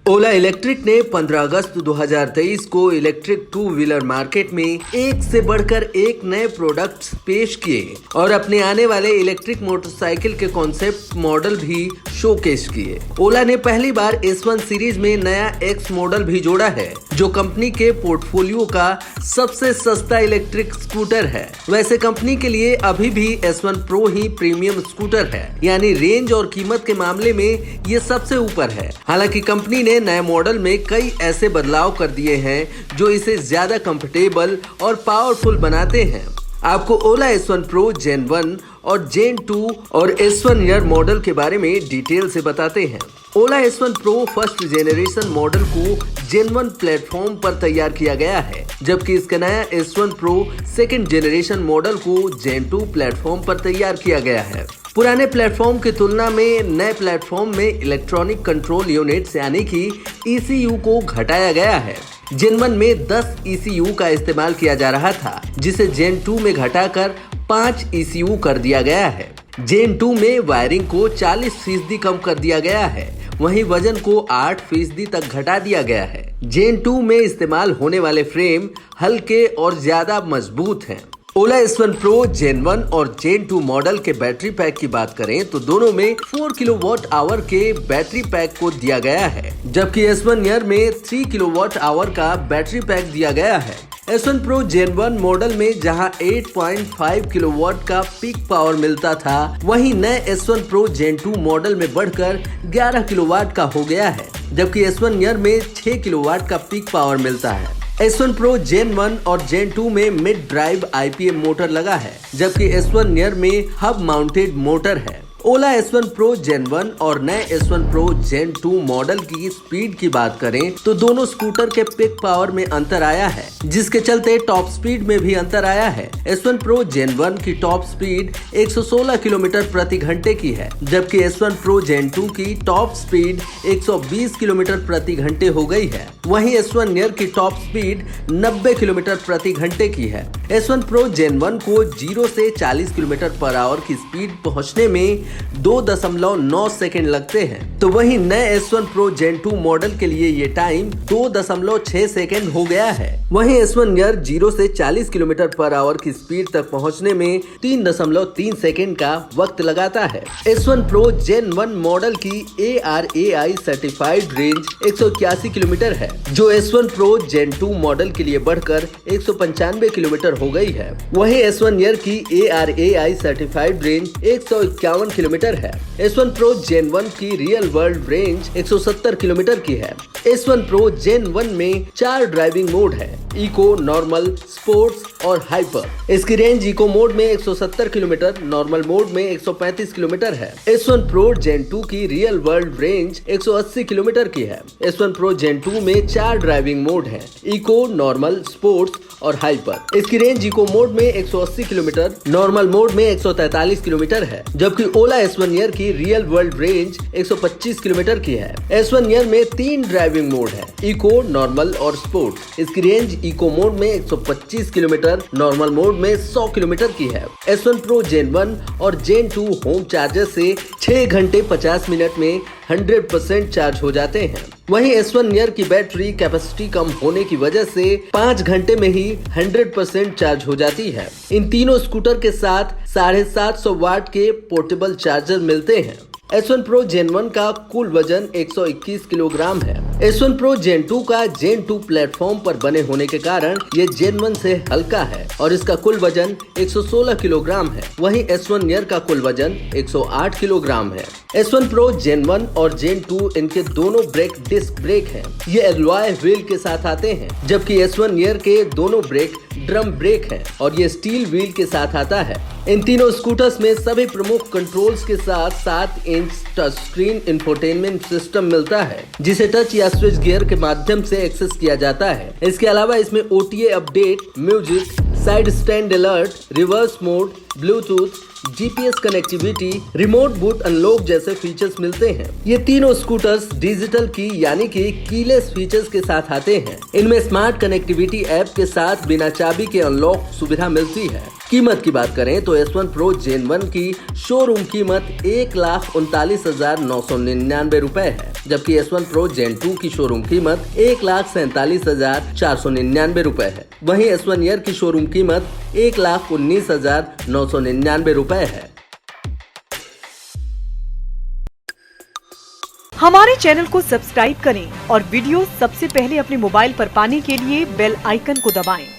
ओला electric ने 15 अगस्त 2023 को electric two wheeler market में एक से बढ़कर एक नए प्रोडक्ट्स पेश किए और अपने आने वाले इलेक्ट्रिक मोटरसाइकिल के कॉन्सेप्ट मॉडल भी शोकेस किए। ओला ने पहली बार S1 सीरीज में नया X मॉडल भी जोड़ा है, जो कंपनी के पोर्टफोलियो का सबसे सस्ता इलेक्ट्रिक स्कूटर है। वैसे कंपनी के लिए अभी भी S1 Pro ही प्रीमियम स्कूटर है, यानी रेंज और कीमत के मामले में ये सबसे ऊपर है। हालांकि कंपनी ने नए मॉडल में कई ऐसे बदलाव कर दिए हैं जो इसे ज्यादा कंफर्टेबल और पावरफुल बनाते हैं। आपको ओला S1 Pro Gen 1 और Gen 2 और S1 ईयर मॉडल के बारे में डिटेल से बताते हैं। ओला S1 Pro first generation model को Gen 1 प्लेटफॉर्म पर तैयार किया गया है, जबकि इसका नया S1 Pro second generation model को Gen 2 प्लेटफॉर्म पर तैयार किया गया है। पुराने प्लेटफॉर्म की तुलना में नए प्लेटफॉर्म में इलेक्ट्रॉनिक कंट्रोल यूनिट्स यानी कि ECU को घटाया गया है। Gen 1 में 10 ECU का इस्तेमाल किया जा रहा था, जिसे Gen 2 में घटाकर 5 ECU कर दिया गया है। Gen 2 में वायरिंग को 40% कम कर दिया गया है, वहीं वजन को 8% तक घटा दिया गया है। Gen 2 में इस्तेमाल होने वाले फ्रेम हल्के और ज्यादा मजबूत हैं। ओला S1 Pro Gen 1 और Gen 2 मॉडल के बैटरी पैक की बात करें तो दोनों में 4 किलोवाट आवर के बैटरी पैक को दिया गया है, जबकि S1 ईयर में 3 किलोवाट आवर का बैटरी पैक दिया गया है। S1 Pro Gen 1 मॉडल में जहां 8.5 किलोवाट का पीक पावर मिलता था, वहीं नए S1 Pro Gen 2 मॉडल में बढ़कर 11 किलोवाट का हो गया है, जबकि S1 ईयर में 6 किलोवाट का पीक पावर मिलता है। S1 Pro Gen 1 और Gen 2 में मिड ड्राइव IPM मोटर लगा है, जबकि S1 ईयर में हब माउंटेड मोटर है। ओला S1 Pro Gen 1 और नए S1 Pro Gen 2 मॉडल की स्पीड की बात करें तो दोनों स्कूटर के पिक पावर में अंतर आया है, जिसके चलते टॉप स्पीड में भी अंतर आया है। S1 Pro Gen 1 की टॉप स्पीड 116 किलोमीटर प्रति घंटे की है, जबकि S1 Pro Gen 2 की टॉप स्पीड 120 किलोमीटर प्रति घंटे हो गई है। वहीं S1 ईयर की टॉप स्पीड 90 किलोमीटर प्रति घंटे की है। S1 Pro Gen 1 को 0 से 40 किलोमीटर पर आवर की स्पीड पहुंचने में 2.9 सेकंड लगते हैं, तो वहीं नए S1 Pro Gen 2 मॉडल के लिए ये टाइम 2.6 सेकंड हो गया है। वहीं S1 ईयर 0 से 40 किलोमीटर पर आवर की स्पीड तक पहुंचने में 3.3 सेकंड का वक्त लगाता है। S1 Pro Gen 1 मॉडल की ARAI सर्टिफाइड रेंज 181 किलोमीटर है, जो S1 Pro Gen 2 मॉडल के लिए बढ़कर 195 किलोमीटर हो गई है। वहीं S1 ईयर की ARAI सर्टिफाइड रेंज 151 किलोमीटर है। S1 Pro Gen 1 की रियल वर्ल्ड रेंज 170 किलोमीटर की है। S1 Pro Gen 1 में 4 ड्राइविंग मोड है, इको, नॉर्मल, स्पोर्ट्स और हाइपर। इसकी रेंज इको मोड में 170 किलोमीटर, नॉर्मल मोड में 135 किलोमीटर है। S1 Pro Gen 2 की रियल वर्ल्ड रेंज 180 किलोमीटर की है। S1 Pro Gen 2 में 4 ड्राइविंग मोड है, इको, नॉर्मल, स्पोर्ट्स और हाइपर। इसकी रेंज इको मोड में 180 किलोमीटर, नॉर्मल मोड में 143 किलोमीटर है, जबकि ओला S1 ईयर की रियल वर्ल्ड रेंज 125 किलोमीटर की है। S1 ईयर में 3 ड्राइविंग मोड है, इको, नॉर्मल और स्पोर्ट्स। इसकी रेंज इको मोड में 125 किलोमीटर, नॉर्मल मोड में 100 किलोमीटर की है। S1 Pro Gen 1 और Gen 2 होम चार्जर से 6 घंटे 50 मिनट में 100% चार्ज हो जाते हैं। वहीं S1 ईयर की बैटरी कैपेसिटी कम होने की वजह से 5 घंटे में ही 100% चार्ज हो जाती है। इन तीनों स्कूटर के साथ 750 वाट के पोर्टेबल चार्जर मिलते हैं। S1 Pro Gen 1 का कुल वजन 121 किलोग्राम है। S1 Pro Gen 2 का Gen 2 प्लेटफॉर्म पर बने होने के कारण ये Gen 1 से हल्का है और इसका कुल वजन 116 किलोग्राम है। वहीं S1 ईयर का कुल वजन 108 किलोग्राम है। S1 Pro Gen 1 और Gen 2 इनके दोनों ब्रेक डिस्क ब्रेक हैं। ये एलॉय व्हील के साथ आते हैं, जबकि S1 ईयर के दोनों ब्रेक ड्रम ब्रेक हैं और ये स्टील व्हील के साथ आता है। इन तीनों स्कूटर्स में सभी प्रमुख कंट्रोल्स के साथ 7 inch touch screen infotainment system मिलता है, जिसे टच या स्विच गियर के माध्यम से एक्सेस किया जाता है। इसके अलावा इसमें OTA update, music, side stand alert, reverse mode, Bluetooth, GPS connectivity, remote boot unlock जैसे फीचर्स मिलते हैं। ये तीनों स्कूटर्स डिजिटल की यानी कि कीलेस फीचर्स के साथ आते हैं। इनमें स्मार्ट कनेक्टिविटी ऐप के साथ बिना चाबी के अनलॉक सुविधा मिलती है। कीमत की बात करें तो S1 Pro Gen 1 की शोरूम कीमत 1,39,999 रुपए है, जबकि S1 Pro Gen 2 की शोरूम कीमत 1,47,499 रुपए है। वहीं S1 Air की शोरूम कीमत 1,19,999 रुपए है। हमारे चैनल को सब्सक्राइब करें और वीडियो सबसे पहले अपने मोबाइल पर पाने के लिए बेल आइकन को दबाएं।